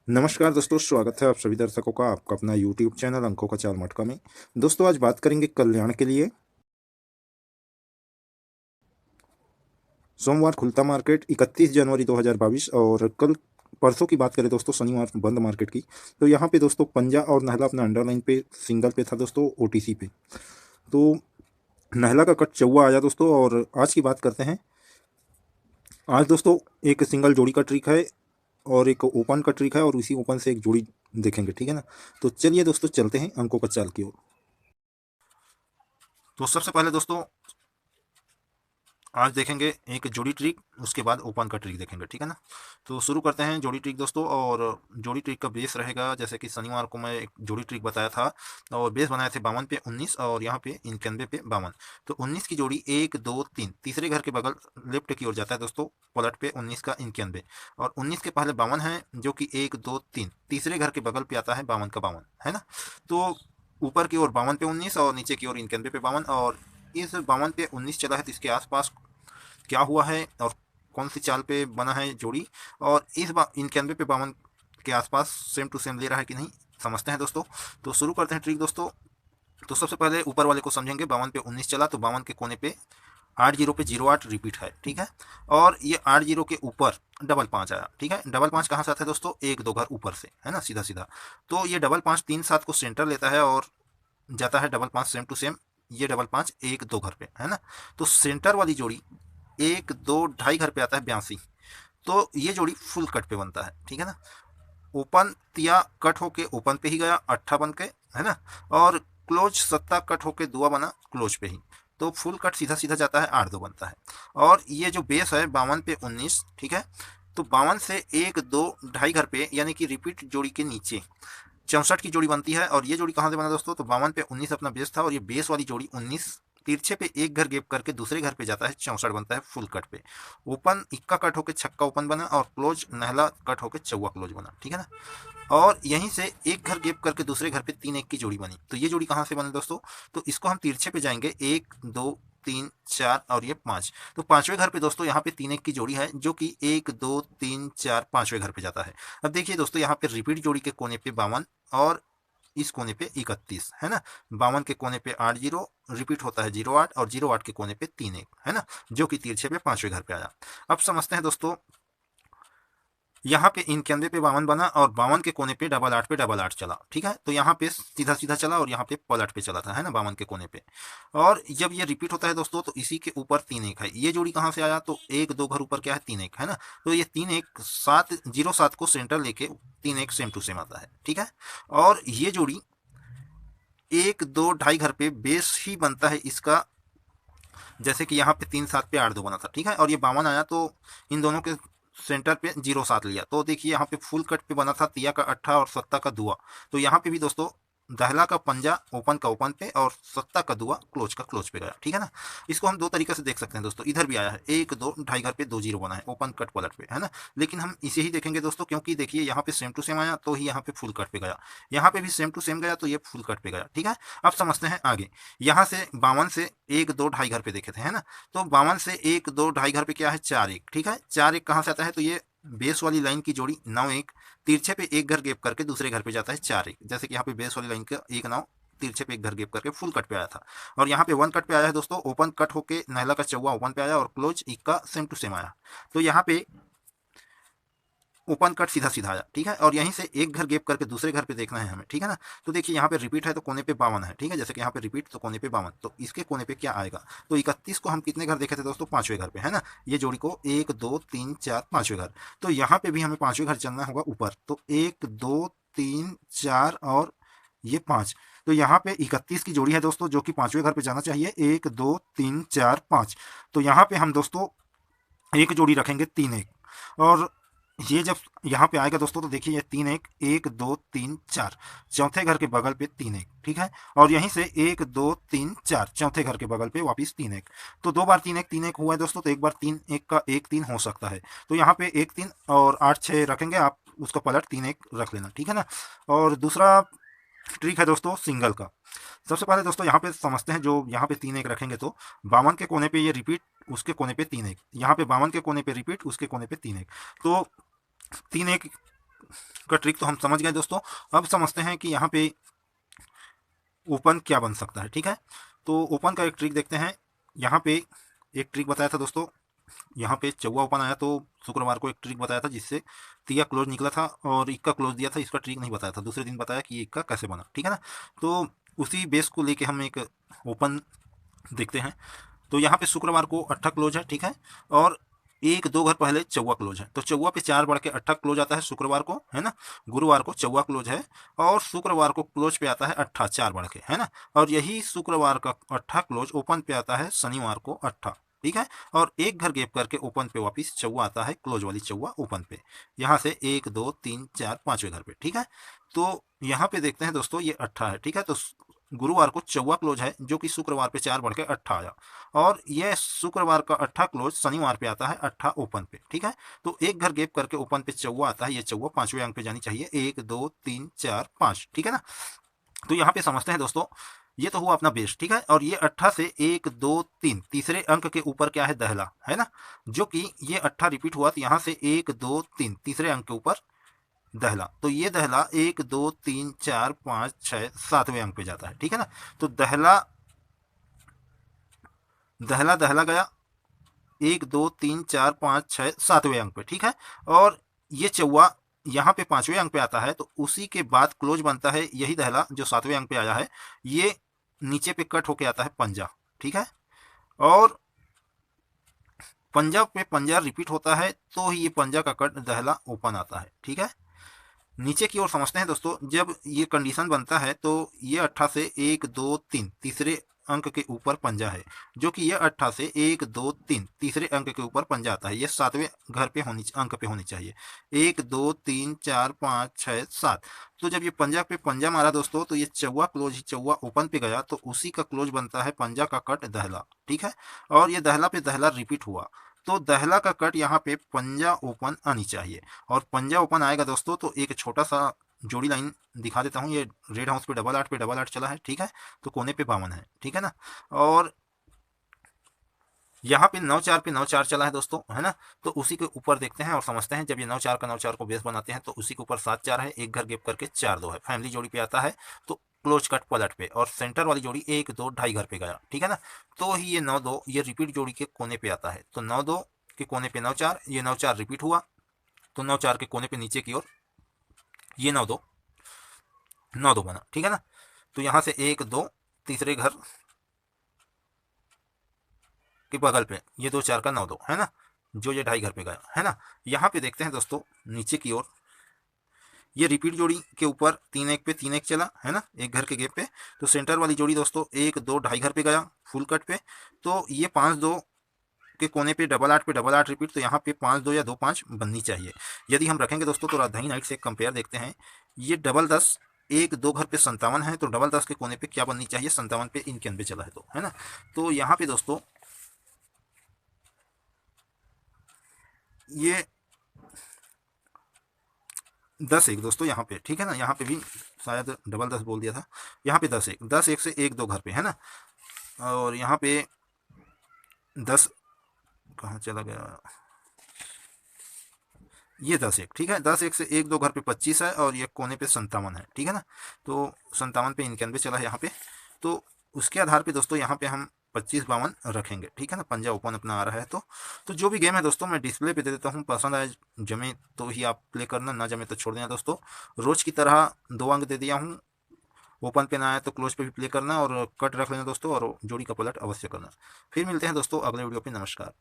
नमस्कार दोस्तों, स्वागत है आप सभी दर्शकों का आपका अपना यूट्यूब चैनल अंकों का चाल मटका में। दोस्तों, आज बात करेंगे कल्याण के लिए। सोमवार खुलता मार्केट 31 जनवरी 2022 और कल परसों की बात करें दोस्तों, शनिवार बंद मार्केट की। तो यहाँ पे दोस्तों पंजा और नहला अपना अंडरलाइन पे सिंगल पे था दोस्तों, ओटीसी पे। तो नहला का कट चौवा आया दोस्तों। और आज की बात करते हैं। आज दोस्तों एक सिंगल जोड़ी का ट्रिक है और एक ओपन का ट्रिक है, और उसी ओपन से एक जोड़ी देखेंगे, ठीक है ना। तो चलिए दोस्तों, चलते हैं अंकों का चाल की ओर। तो सबसे पहले दोस्तों आज देखेंगे एक जोड़ी ट्रिक, उसके बाद ओपन का ट्रिक देखेंगे, ठीक है ना। तो शुरू करते हैं जोड़ी ट्रिक दोस्तों। और जोड़ी ट्रिक का बेस रहेगा, जैसे कि शनिवार को मैं एक जोड़ी ट्रिक बताया था और बेस बनाए थे 52 पे 19 और यहाँ पे 91 पे 52। तो 19 की जोड़ी 1 2 3 तीसरे घर के बगल लेफ्ट की ओर जाता है दोस्तों, पलट पे 19 का 91। और 19 के पहले 52 है, जो कि 1 2 3 तीसरे घर के बगल पे आता है 52 का 52, है ना। तो ऊपर की ओर 52 पे 19 और नीचे की ओर 91 पे 52। और इस 52 पे 19 चला है, तो इसके आसपास क्या हुआ है और कौन सी चाल पे बना है जोड़ी, और इस बार 91 पे 52 के आसपास सेम टू सेम ले रहा है कि नहीं, समझते हैं दोस्तों। तो शुरू करते हैं ट्रिक दोस्तों। तो सबसे पहले ऊपर वाले को समझेंगे। 52 पे 19 चला, तो 52 के कोने पे 8 जीरो पे 08 रिपीट है, ठीक है। और ये 8 जीरो के ऊपर डबल पाँच आया, ठीक है। डबल पाँच कहाँ से आता है दोस्तों, एक दो घर ऊपर से, है ना, सीधा सीधा। तो ये डबल पाँच 3 7 को सेंटर लेता है और जाता है डबल पाँच सेम टू सेम, ये डबल पाँच एक दो घर पे, है ना। तो सेंटर वाली जोड़ी 1 2 ढाई घर पे आता है 82। तो ये जोड़ी फुल कट पे बनता है, ठीक है ना। ओपन तिया कट होके ओपन पे ही गया, अट्ठा बन के, है ना। और क्लोज सत्ता कट होके दुआ बना क्लोज पे ही। तो फुल कट सीधा सीधा जाता है, 8 2 बनता है। और ये जो बेस है 52 पे 19, ठीक है। तो 52 से 1 2 ढाई घर पे, यानी कि रिपीट जोड़ी के नीचे 64 की जोड़ी बनती है। और ये जोड़ी कहाँ से बना दोस्तों, तो 52 पे 19 अपना बेस था, और ये बेस वाली जोड़ी 19 तिरछे पे एक घर गेप करके दूसरे घर पे जाता है, 64 बनता है फुल कट पे। ओपन इक्का कट होके छक्का ओपन बना, और क्लोज नहला कट होके चौवा क्लोज बना, ठीक है ना। और यहीं से एक घर गेप करके दूसरे घर पे 3 1 की जोड़ी बनी। तो ये जोड़ी कहाँ से बनी दोस्तों, तो इसको हम तिरछे पे जाएंगे, 1 2 3 4 और ये 5। तो पांचवें घर पे दोस्तों यहाँ पे 3 1 की जोड़ी है, जो कि 1 2 3 4 पांचवें घर पे जाता है। अब देखिए दोस्तों, यहाँ पे रिपीट जोड़ी के कोने पे 52 और इस कोने पे 31, है ना। 52 के कोने पे 8 जीरो रिपीट होता है 08, और 08 के कोने पे 3 1, है ना, जो कि तिरछे पे पांचवें घर पे आया। अब समझते हैं दोस्तों, यहाँ पे 91 पे 52 बना और 52 के कोने पे डबल आठ पे डबल आठ चला, ठीक है। तो यहाँ पे सीधा सीधा चला और यहाँ पे पलट पे चला था, है ना, 52 के कोने पे। और जब ये रिपीट होता है दोस्तों, तो इसी के ऊपर 3 1 है। ये जोड़ी कहाँ से आया, तो एक दो घर ऊपर क्या है, 3 1, है ना। तो ये 3 1 7 0 7 को सेंटर लेके 3 1 सेम टू सेम आता है, ठीक है। और ये जोड़ी एक दो ढाई घर पे बेस ही बनता है इसका, जैसे कि यहाँ पे 3 7 पे 8 2 बना था, ठीक है। और ये 52 आया, तो इन दोनों के सेंटर पे 07 लिया। तो देखिए यहाँ पे फुल कट पे बना था तिया का अट्ठा और सत्ता का दुआ। तो यहाँ पे भी दोस्तों दहला का पंजा ओपन का ओपन पे और सत्ता का दुआ क्लोज का क्लोज पे गया, ठीक है ना। इसको हम दो तरीके से देख सकते हैं दोस्तों। इधर भी आया है, एक दो ढाई घर पे 2 0 बना है ओपन कट पलट पे, है ना। लेकिन हम इसे ही देखेंगे दोस्तों, क्योंकि देखिए यहाँ पे सेम टू सेम आया, तो ही यहाँ पे फुल कट पे गया। यहाँ पे भी सेम टू सेम गया, तो ये फुल कट पे गया, ठीक है। अब समझते हैं आगे। यहाँ से 52 से एक दो ढाई घर पे देखे थे, है ना। तो 52 से एक दो ढाई घर पे क्या है, 4 1, ठीक है। 4 1 कहाँ से आता है, तो ये बेस वाली लाइन की जोड़ी 9 1 तिरछे पे एक घर गेप करके दूसरे घर पे जाता है 4 1, जैसे कि यहाँ पे बेस वाली लाइन का 1 9 तिरछे पे एक घर गेप करके फुल कट पे आया था। और यहाँ पे वन कट पे आया है दोस्तों, ओपन कट होके नहला का चौवा ओपन पे आया और क्लोज इक्का सेम टू सेम आया। तो यहाँ पे ओपन कट सीधा सीधा आया, ठीक है। और यहीं से एक घर गेप करके दूसरे घर पे देखना है हमें, ठीक है ना। तो देखिए यहाँ पे रिपीट है, तो कोने पे 52 है, ठीक है। जैसे कि यहाँ पे रिपीट, तो कोने पे 52, तो इसके कोने पे क्या आएगा, तो 31 को हम कितने घर देखे थे दोस्तों, पांचवें घर पे, है ना। ये जोड़ी को 1 2 3 4 पांचवें घर। तो यहाँ पे भी हमें पांचवें घर चलना होगा ऊपर, तो 1 2 3 4 और ये 5। तो यहाँ पे 31 की जोड़ी है दोस्तों, जो कि पांचवें घर पे जाना चाहिए, 1 2 3 4 5। तो यहाँ पे हम दोस्तों एक जोड़ी रखेंगे 3 1। और ये जब यहाँ पे आएगा दोस्तों, तो देखिए ये 3 1 1 2 3 4 चौथे घर के बगल पे 3 1, ठीक है। और यहीं से 1 2 3 4 चौथे घर के बगल पे वापस 3 1। तो दो बार 3 1 हुआ है दोस्तों, तो एक बार 3 1 का 1 3 हो सकता है। तो यहाँ पे 1 3 और 8 6 रखेंगे, आप उसका पलट 3 1 रख लेना, ठीक है ना। और दूसरा ट्रिक है दोस्तों सिंगल का। सबसे पहले दोस्तों यहाँ पे समझते हैं, जो यहाँ पे 3 1 रखेंगे, तो 52 के कोने पे ये रिपीट, उसके कोने पे 3 1, यहाँ पे 52 के कोने पे रिपीट, उसके कोने पे 3 1। तो 3 1 का ट्रिक तो हम समझ गए दोस्तों। अब समझते हैं कि यहाँ पे ओपन क्या बन सकता है। ठीक है, तो ओपन का एक ट्रिक देखते हैं। यहाँ पे एक ट्रिक बताया था दोस्तों, यहाँ पे चौवा ओपन आया तो शुक्रवार को एक ट्रिक बताया था जिससे तिया क्लोज निकला था और इक्का क्लोज दिया था। इसका ट्रिक नहीं बताया था, दूसरे दिन बताया कि इक्का कैसे बना। ठीक है ना, तो उसी बेस को लेके हम एक ओपन देखते हैं। तो यहाँ पे शुक्रवार को अट्ठा क्लोज है। ठीक है, और एक दो घर पहले चौवा क्लोज है, तो चौवा पे 4 बढ़ के अट्ठा क्लोज आता है शुक्रवार को, है ना। गुरुवार को चौवा क्लोज है और शुक्रवार को क्लोज पे आता है अट्ठा 4 बढ़ के, है ना। और यही शुक्रवार का अट्ठा क्लोज ओपन पे आता है शनिवार को अट्ठा। ठीक है, और एक घर गैप करके ओपन पे वापिस चौवा आता है, क्लोज वाली चौवा ओपन पे, यहाँ से 1 2 3 4 5वें घर पे। ठीक है, तो यहाँ पे देखते हैं दोस्तों ये अट्ठा है। ठीक है, तो गुरुवार को चौवा क्लोज है जो कि शुक्रवार पे 4 बढ़ के अट्ठा आया, और यह शुक्रवार का अट्ठा क्लोज शनिवार पे आता है अट्ठा ओपन पे। ठीक है, तो एक घर गैप करके ओपन पे चौवा आता है, ये चौवा 5वें अंक पे जानी चाहिए, 1 2 3 4 5। ठीक है ना, तो यहाँ पे समझते हैं दोस्तों, ये तो हुआ अपना बेस। ठीक है, और ये अट्ठा से 1 2 3 तीसरे अंक के ऊपर क्या है, दहला, है ना। जो कि ये अट्ठा रिपीट हुआ तो यहाँ से 1 2 3 तीसरे अंक के ऊपर दहला, तो ये दहला 1 2 3 4 5 6 7वें अंक पे जाता है। ठीक है ना, तो दहला दहला दहला गया 1 2 3 4 5 6 7वें अंक पे। ठीक है, और ये चौवा यहाँ पे 5वें अंक पे आता है, तो उसी के बाद क्लोज बनता है यही दहला जो 7वें अंक पे आया है, ये नीचे पे कट होके आता है पंजा। ठीक है, और पंजा पे पंजा रिपीट होता है तो ही ये पंजा का कट दहला ओपन आता है। ठीक है, नीचे की ओर समझते हैं दोस्तों, जब ये कंडीशन बनता है तो ये अट्ठा से 1 2 3 तीसरे अंक के ऊपर पंजा है, जो कि ये अट्ठा से 1 2 3 तीसरे अंक के ऊपर पंजा आता है, ये 7वें घर पे अंक पे होनी चाहिए, 1 2 3 4 5 6 7। तो जब ये पंजा पे पंजा मारा दोस्तों, तो ये चौवा क्लोज ही चौवा ओपन पे गया, तो उसी का क्लोज बनता है पंजा का कट दहला। ठीक है, और ये दहला पे दहला रिपीट हुआ, तो दहला का कट यहाँ पे पंजा ओपन आनी चाहिए, और पंजा ओपन आएगा दोस्तों तो एक छोटा सा जोड़ी लाइन दिखा देता हूँ। ये रेड हाउस पे डबल आठ चला है। ठीक है, तो कोने पे 52 है। ठीक है ना, और यहाँ पे 9 4 पे 9 4 चला है दोस्तों, है ना। तो उसी के ऊपर देखते हैं और समझते हैं, जब ये 9 4 का 9 4 को बेस बनाते हैं तो उसी के ऊपर 7 4 है, एक घर गैप करके 4 2 है, फैमिली जोड़ी पे आता है, तो क्लोज कट पलट पे, और सेंटर वाली जोड़ी 1 2 ढाई घर पे गया। ठीक है ना, तो ही ये 9 2 ये रिपीट जोड़ी के कोने पे आता है, तो 9 2 के कोने पे 9 4, ये 9 4 रिपीट हुआ, तो 9 4 के कोने पे नीचे की ओर ये 9 2 बना। ठीक है ना, तो यहाँ से 1 2 तीसरे घर के बगल पे ये 2 4 का 9 2, है ना, जो ये ढाई घर पे गया, है ना। यहाँ पे देखते हैं दोस्तों नीचे की ओर, ये रिपीट जोड़ी के ऊपर 3 1 पे 3 1 चला, है ना, एक घर के गैप पे, तो सेंटर वाली जोड़ी दोस्तों 1 2 ढाई घर पे गया फुल कट पे, तो ये 5 2 के कोने पे डबल आठ पे डबल आठ रिपीट, तो यहाँ पे 5 2 या 2 5 बननी चाहिए। यदि हम रखेंगे दोस्तों तो राजधानी नाइट से कंपेयर देखते हैं, ये डबल 10 1 2 घर पे 57 है, तो डबल 10 के कोने पे क्या बननी चाहिए, 57 पे 91 चला है, तो है ना। तो यहाँ पे दोस्तों ये 10 1 दोस्तों यहाँ पे, ठीक है ना, यहाँ पे भी शायद डबल 10 बोल दिया था, यहाँ पे 10 1 से 1 2 घर पे, है ना, और यहाँ पे 10 कहाँ चला गया, ये 10 1, ठीक है, 10 1 से 1 2 घर पे 25 है, और ये कोने पे 57 है। ठीक है ना, तो 57 पे 91 चला है यहाँ पे, तो उसके आधार पे दोस्तों यहाँ पे हम 25 52 रखेंगे। ठीक है ना, पंजा ओपन अपना आ रहा है, तो जो भी गेम है दोस्तों मैं डिस्प्ले पे दे देता हूँ, पसंद आए जमे तो ही आप प्ले करना, ना जमे तो छोड़ देना दोस्तों। रोज की तरह 2 अंक दे दिया हूँ, ओपन पे ना आए तो क्लोज पे भी प्ले करना, और कट रख लेना दोस्तों, और जोड़ी का पलट अवश्य करना। फिर मिलते हैं दोस्तों अगले वीडियो पे, नमस्कार।